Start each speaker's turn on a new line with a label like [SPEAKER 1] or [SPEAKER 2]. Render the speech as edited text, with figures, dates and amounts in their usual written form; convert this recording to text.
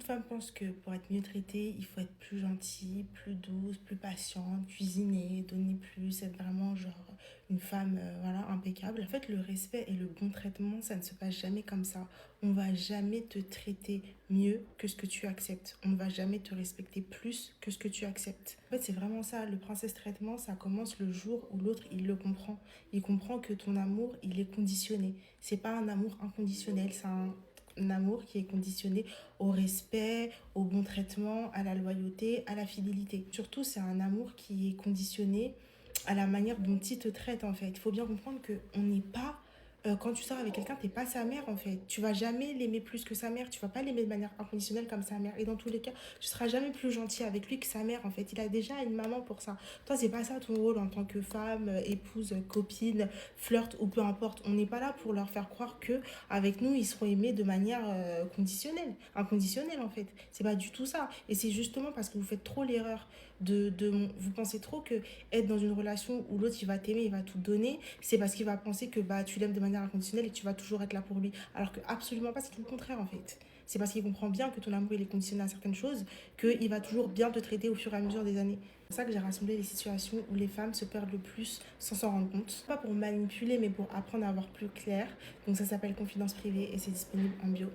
[SPEAKER 1] femmes pensent que pour être mieux traitée, il faut être plus gentille, plus douce, plus patiente, cuisiner, donner plus, être vraiment genre une femme voilà, impeccable. En fait, le respect et le bon traitement, ça ne se passe jamais comme ça. On va jamais te traiter mieux que ce que tu acceptes. On ne va jamais te respecter plus que ce que tu acceptes. En fait, c'est vraiment ça. Le princesse traitement, ça commence le jour où l'autre, il le comprend. Il comprend que ton amour, il est conditionné. C'est pas un amour inconditionnel, c'est un amour qui est conditionné au respect, au bon traitement, à la loyauté, à la fidélité. Surtout, c'est un amour qui est conditionné à la manière dont il te traite en fait. Il faut bien comprendre qu'on n'est pas quand tu sors avec quelqu'un, t'es pas sa mère en fait. Tu vas jamais l'aimer plus que sa mère. Tu vas pas l'aimer de manière inconditionnelle comme sa mère. Et dans tous les cas, tu seras jamais plus gentil avec lui que sa mère en fait. Il a déjà une maman pour ça. Toi, c'est pas ça ton rôle en tant que femme, épouse, copine, flirt ou peu importe. On n'est pas là pour leur faire croire que avec nous, ils seront aimés de manière conditionnelle, inconditionnelle en fait. C'est pas du tout ça. Et c'est justement parce que vous faites trop l'erreur vous pensez trop que être dans une relation où l'autre il va t'aimer, il va tout donner, c'est parce qu'il va penser que bah tu l'aimes de manière inconditionnelle et que tu vas toujours être là pour lui. Alors que absolument pas, c'est tout le contraire en fait. C'est parce qu'il comprend bien que ton amour il est conditionné à certaines choses qu'il va toujours bien te traiter au fur et à mesure des années. C'est pour ça que j'ai rassemblé les situations où les femmes se perdent le plus sans s'en rendre compte. Pas pour manipuler, mais pour apprendre à voir plus clair. Donc ça s'appelle Confidence privée et c'est disponible en bio.